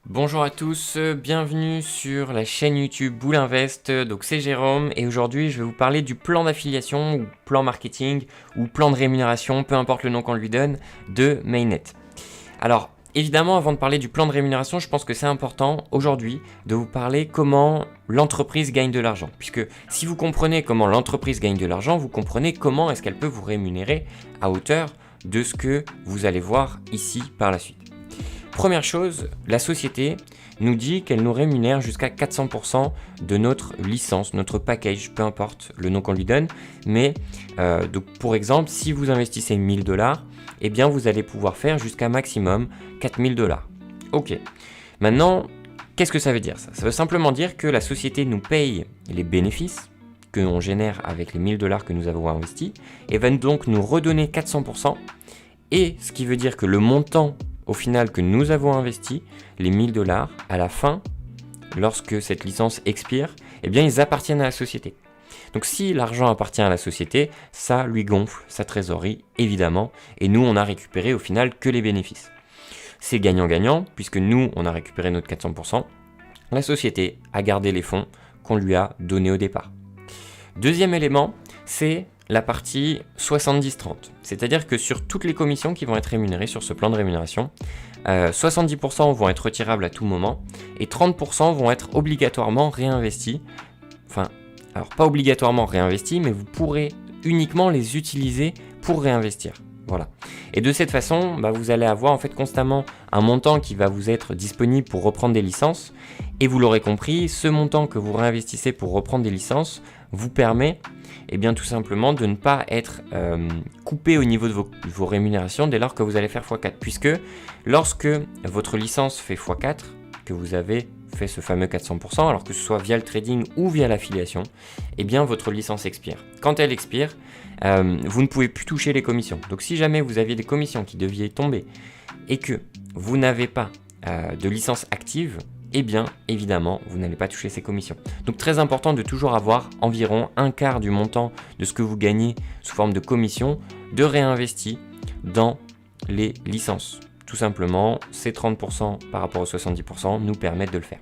Bonjour à tous, bienvenue sur la chaîne YouTube Bull Invest. Donc c'est Jérôme et aujourd'hui je vais vous parler du plan d'affiliation ou plan marketing ou plan de rémunération, peu importe le nom qu'on lui donne, de Mainnet. Alors évidemment, avant de parler du plan de rémunération, je pense que c'est important aujourd'hui de vous parler comment l'entreprise gagne de l'argent. Puisque si vous comprenez comment l'entreprise gagne de l'argent, vous comprenez comment est-ce qu'elle peut vous rémunérer à hauteur de ce que vous allez voir ici par la suite. Première chose, la société nous dit qu'elle nous rémunère jusqu'à 400% de notre licence, notre package, peu importe le nom qu'on lui donne. Mais donc pour exemple, si vous investissez 1000 $, eh bien vous allez pouvoir faire jusqu'à maximum 4000 $. Ok. Maintenant, qu'est-ce que ça veut dire ça? Ça veut simplement dire que la société nous paye les bénéfices que l'on génère avec les 1000 $ que nous avons investis et va donc nous redonner 400%. Et ce qui veut dire que le montant au final que nous avons investi, les 1000 $, à la fin, lorsque cette licence expire, eh bien ils appartiennent à la société. Donc si l'argent appartient à la société, ça lui gonfle sa trésorerie, évidemment, et nous on a récupéré au final que les bénéfices. C'est gagnant-gagnant, puisque nous on a récupéré notre 400%, la société a gardé les fonds qu'on lui a donnés au départ. Deuxième élément, c'est la partie 70-30. C'est-à-dire que sur toutes les commissions qui vont être rémunérées sur ce plan de rémunération, 70% vont être retirables à tout moment et 30% vont être obligatoirement réinvestis. Enfin, alors pas obligatoirement réinvestis, mais vous pourrez uniquement les utiliser pour réinvestir. Voilà. Et de cette façon, vous allez avoir en fait constamment un montant qui va vous être disponible pour reprendre des licences. Et vous l'aurez compris, ce montant que vous réinvestissez pour reprendre des licences vous permet tout simplement de ne pas être coupé au niveau de vos rémunérations dès lors que vous allez faire x4. Puisque lorsque votre licence fait x4, que vous avez fait ce fameux 400%, alors que ce soit via le trading ou via l'affiliation, votre licence expire. Quand elle expire, vous ne pouvez plus toucher les commissions. Donc si jamais vous aviez des commissions qui devaient tomber et que vous n'avez pas de licence active, évidemment, vous n'allez pas toucher ces commissions. Donc très important de toujours avoir environ un quart du montant de ce que vous gagnez sous forme de commission de réinvesti dans les licences. Tout simplement, ces 30% par rapport aux 70% nous permettent de le faire.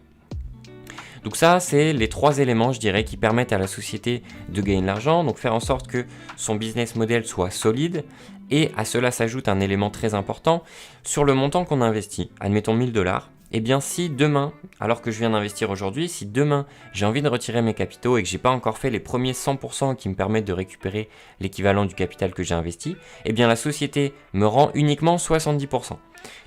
Donc ça, c'est les trois éléments, je dirais, qui permettent à la société de gagner de l'argent. Donc faire en sorte que son business model soit solide. Et à cela s'ajoute un élément très important sur le montant qu'on investit. Admettons 1000 $. Si demain, alors que je viens d'investir aujourd'hui, si demain j'ai envie de retirer mes capitaux et que j'ai pas encore fait les premiers 100% qui me permettent de récupérer l'équivalent du capital que j'ai investi, la société me rend uniquement 70%.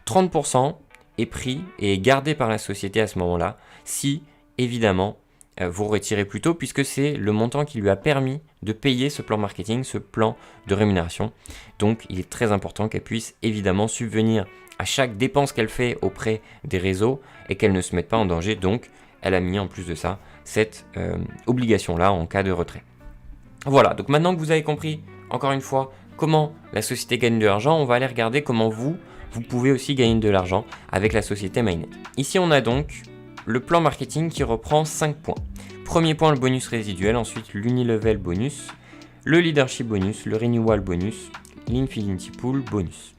30% est pris et est gardé par la société à ce moment-là, si évidemment vous retirez plus tôt, puisque c'est le montant qui lui a permis de payer ce plan marketing, ce plan de rémunération. Donc il est très important qu'elle puisse évidemment subvenir à chaque dépense qu'elle fait auprès des réseaux et qu'elle ne se mette pas en danger. Donc elle a mis en plus de ça cette obligation-là en cas de retrait. Voilà, donc maintenant que vous avez compris, encore une fois, comment la société gagne de l'argent, on va aller regarder comment vous pouvez aussi gagner de l'argent avec la société Mainnet. Ici on a donc le plan marketing qui reprend 5 points. Premier point, le bonus résiduel, ensuite l'unilevel bonus, le leadership bonus, le renewal bonus, l'infinity pool bonus.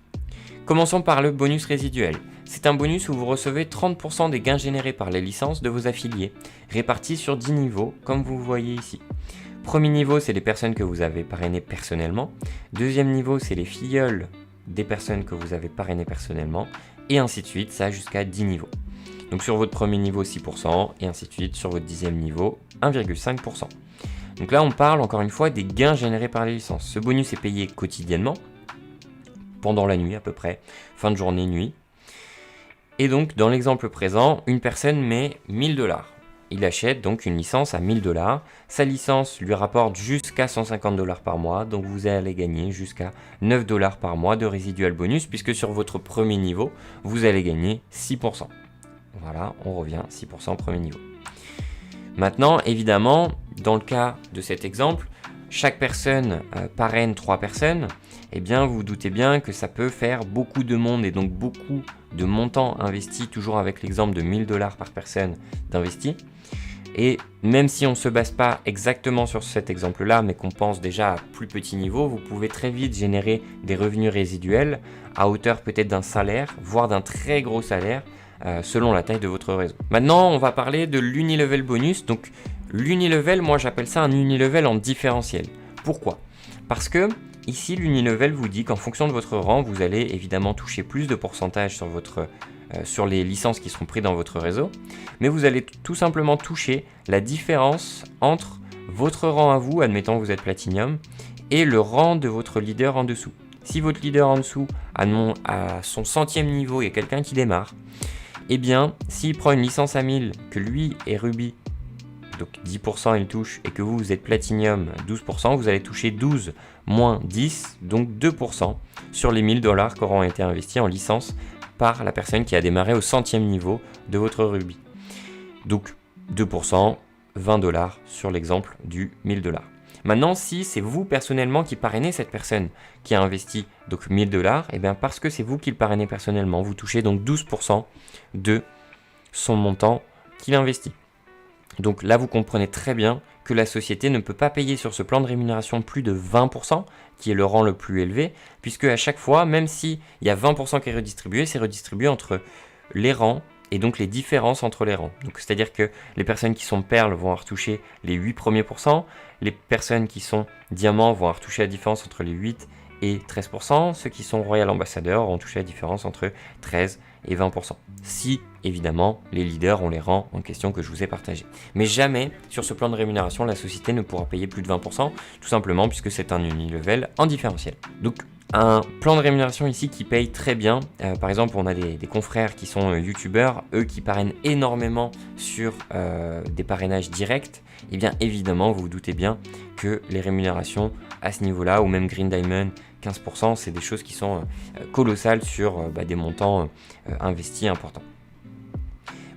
Commençons par le bonus résiduel. C'est un bonus où vous recevez 30% des gains générés par les licences de vos affiliés, répartis sur 10 niveaux, comme vous voyez ici. Premier niveau, c'est les personnes que vous avez parrainées personnellement. Deuxième niveau, c'est les filleuls des personnes que vous avez parrainées personnellement. Et ainsi de suite, ça jusqu'à 10 niveaux. Donc sur votre premier niveau 6% et ainsi de suite sur votre 10e niveau 1,5%. Donc là on parle encore une fois des gains générés par les licences. Ce bonus est payé quotidiennement, pendant la nuit à peu près, fin de journée, nuit. Et donc dans l'exemple présent, une personne met 1000 $. Il achète donc une licence à 1000 $. Sa licence lui rapporte jusqu'à 150 $ par mois, donc vous allez gagner jusqu'à 9 $ par mois de résidual bonus, puisque sur votre premier niveau, vous allez gagner 6%. Voilà, on revient 6% au premier niveau. Maintenant, évidemment, dans le cas de cet exemple, chaque personne parraine 3 personnes, vous vous doutez bien que ça peut faire beaucoup de monde et donc beaucoup de montants investis, toujours avec l'exemple de 1000 $ par personne d'investis. Et même si on ne se base pas exactement sur cet exemple-là, mais qu'on pense déjà à plus petit niveau, vous pouvez très vite générer des revenus résiduels à hauteur peut-être d'un salaire, voire d'un très gros salaire, selon la taille de votre réseau. Maintenant, on va parler de l'unilevel bonus. Donc l'unilevel, moi j'appelle ça un unilevel en différentiel. Pourquoi? Parce que ici, l'unilevel vous dit qu'en fonction de votre rang, vous allez évidemment toucher plus de pourcentage sur les licences qui seront prises dans votre réseau, mais vous allez tout simplement toucher la différence entre votre rang à vous, admettons vous êtes Platinum, et le rang de votre leader en dessous. Si votre leader en dessous à son 100e niveau, il y a quelqu'un qui démarre, eh bien, s'il prend une licence à 1000, que lui est Ruby, donc 10% il touche, et que vous êtes Platinum 12%, vous allez toucher 12 moins 10, donc 2% sur les $1000 qui auront été investis en licence par la personne qui a démarré au 100e niveau de votre Ruby. Donc 2%, $20 sur l'exemple du $1000. Maintenant, si c'est vous personnellement qui parrainez cette personne qui a investi donc $1000, et bien parce que c'est vous qui le parrainez personnellement, vous touchez donc 12% de son montant qu'il investit. Donc là, vous comprenez très bien que la société ne peut pas payer sur ce plan de rémunération plus de 20%, qui est le rang le plus élevé, puisque à chaque fois, même s'il y a 20% qui est redistribué, c'est redistribué entre les rangs et donc les différences entre les rangs. Donc c'est-à-dire que les personnes qui sont perles vont retoucher les 8 premiers pourcents, les personnes qui sont diamants vont retoucher la différence entre les 8 et 13%, ceux qui sont royal ambassadeurs vont toucher la différence entre 13 et 20%. Si, évidemment, les leaders ont les rangs en question que je vous ai partagés. Mais jamais, sur ce plan de rémunération, la société ne pourra payer plus de 20%, tout simplement puisque c'est un unilevel en différentiel. Donc, un plan de rémunération ici qui paye très bien. Par exemple, on a des confrères qui sont youtubeurs, eux qui parrainent énormément sur des parrainages directs. Et bien évidemment, vous vous doutez bien que les rémunérations à ce niveau-là, ou même Green Diamond, 15%, c'est des choses qui sont colossales sur des montants investis importants.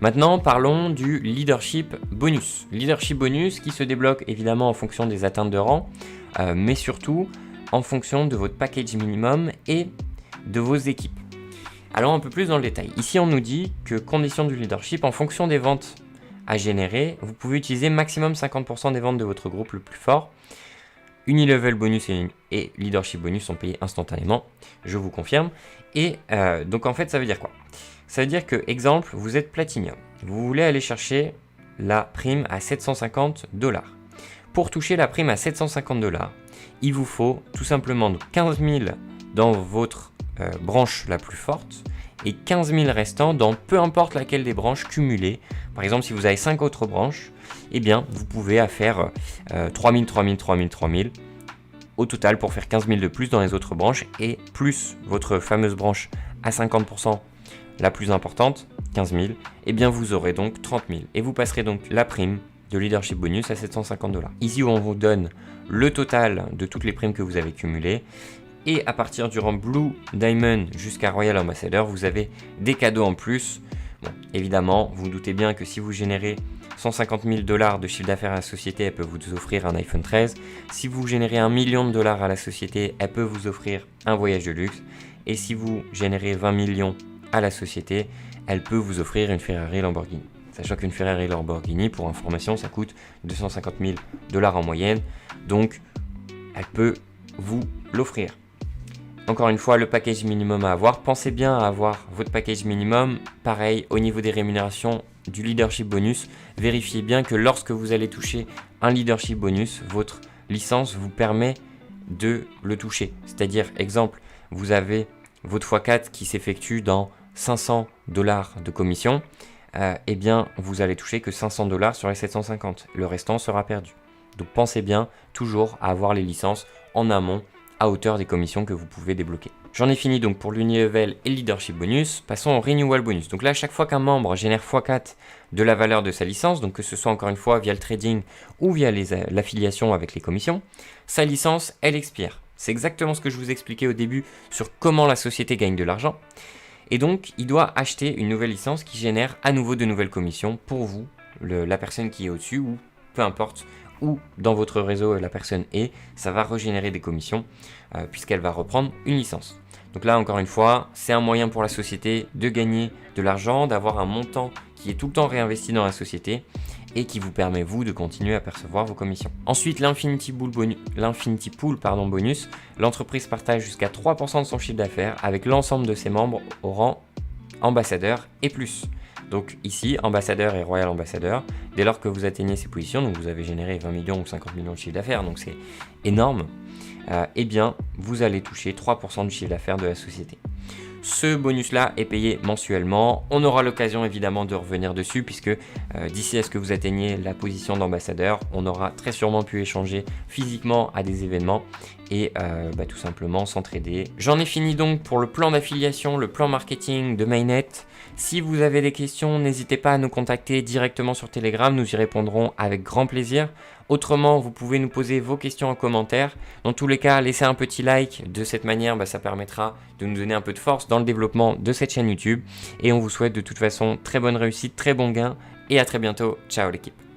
Maintenant, parlons du leadership bonus. Leadership bonus qui se débloque évidemment en fonction des atteintes de rang, mais surtout en fonction de votre package minimum et de vos équipes. Allons un peu plus dans le détail. Ici, on nous dit que condition du leadership, en fonction des ventes à générer, vous pouvez utiliser maximum 50% des ventes de votre groupe le plus fort. Unilevel bonus et leadership bonus sont payés instantanément, je vous confirme. Et donc en fait, ça veut dire quoi? Ça veut dire que, exemple, vous êtes Platinum. Vous voulez aller chercher la prime à $750. Pour toucher la prime à $750, il vous faut tout simplement 15 000 dans votre branche la plus forte et 15 000 restants dans peu importe laquelle des branches cumulées. Par exemple, si vous avez 5 autres branches, eh bien, vous pouvez faire 3 000, 3 000, 3 000, 3 000 au total pour faire 15 000 de plus dans les autres branches et plus votre fameuse branche à 50%, la plus importante, 15 000, eh bien, vous aurez donc 30 000 et vous passerez donc la prime de leadership bonus à $750. Ici, on vous donne le total de toutes les primes que vous avez cumulées. Et à partir du rang Blue Diamond jusqu'à Royal Ambassador, vous avez des cadeaux en plus. Bon, évidemment, vous vous doutez bien que si vous générez $150 000 de chiffre d'affaires à la société, elle peut vous offrir un iPhone 13. Si vous générez $1 million à la société, elle peut vous offrir un voyage de luxe. Et si vous générez 20 millions à la société, elle peut vous offrir une Ferrari Lamborghini. Sachant qu'une Ferrari Lamborghini, pour information, ça coûte $250 000 en moyenne. Donc, elle peut vous l'offrir. Encore une fois, le package minimum à avoir. Pensez bien à avoir votre package minimum. Pareil, au niveau des rémunérations du leadership bonus, vérifiez bien que lorsque vous allez toucher un leadership bonus, votre licence vous permet de le toucher. C'est-à-dire, exemple, vous avez votre x4 qui s'effectue dans $500 de commission. Eh bien, vous allez toucher que $500 sur les 750. Le restant sera perdu. Donc, pensez bien toujours à avoir les licences en amont à hauteur des commissions que vous pouvez débloquer. J'en ai fini donc pour l'unilevel et le leadership bonus. Passons au renewal bonus. Donc là, à chaque fois qu'un membre génère x4 de la valeur de sa licence, donc que ce soit encore une fois via le trading ou via l'affiliation avec les commissions, sa licence, elle expire. C'est exactement ce que je vous expliquais au début sur comment la société gagne de l'argent. Et donc, il doit acheter une nouvelle licence qui génère à nouveau de nouvelles commissions pour vous, la personne qui est au-dessus, ou peu importe où dans votre réseau la personne est, ça va régénérer des commissions puisqu'elle va reprendre une licence. Donc là, encore une fois, c'est un moyen pour la société de gagner de l'argent, d'avoir un montant qui est tout le temps réinvesti dans la société et qui vous permet, vous, de continuer à percevoir vos commissions. Ensuite, l'Infinity Pool bonus, l'entreprise partage jusqu'à 3% de son chiffre d'affaires avec l'ensemble de ses membres au rang ambassadeur et plus. Donc ici, ambassadeur et royal ambassadeur, dès lors que vous atteignez ces positions, donc vous avez généré 20 millions ou 50 millions de chiffre d'affaires, donc c'est énorme, eh bien vous allez toucher 3% du chiffre d'affaires de la société. Ce bonus-là est payé mensuellement. On aura l'occasion évidemment de revenir dessus puisque d'ici à ce que vous atteigniez la position d'ambassadeur, on aura très sûrement pu échanger physiquement à des événements et tout simplement s'entraider. J'en ai fini donc pour le plan d'affiliation, le plan marketing de Mainnet. Si vous avez des questions, n'hésitez pas à nous contacter directement sur Telegram, nous y répondrons avec grand plaisir. Autrement, vous pouvez nous poser vos questions en commentaire. Dans tous les cas, laissez un petit like. De cette manière, ça permettra de nous donner un peu de force dans le développement de cette chaîne YouTube. Et on vous souhaite de toute façon très bonne réussite, très bon gain. Et à très bientôt. Ciao l'équipe.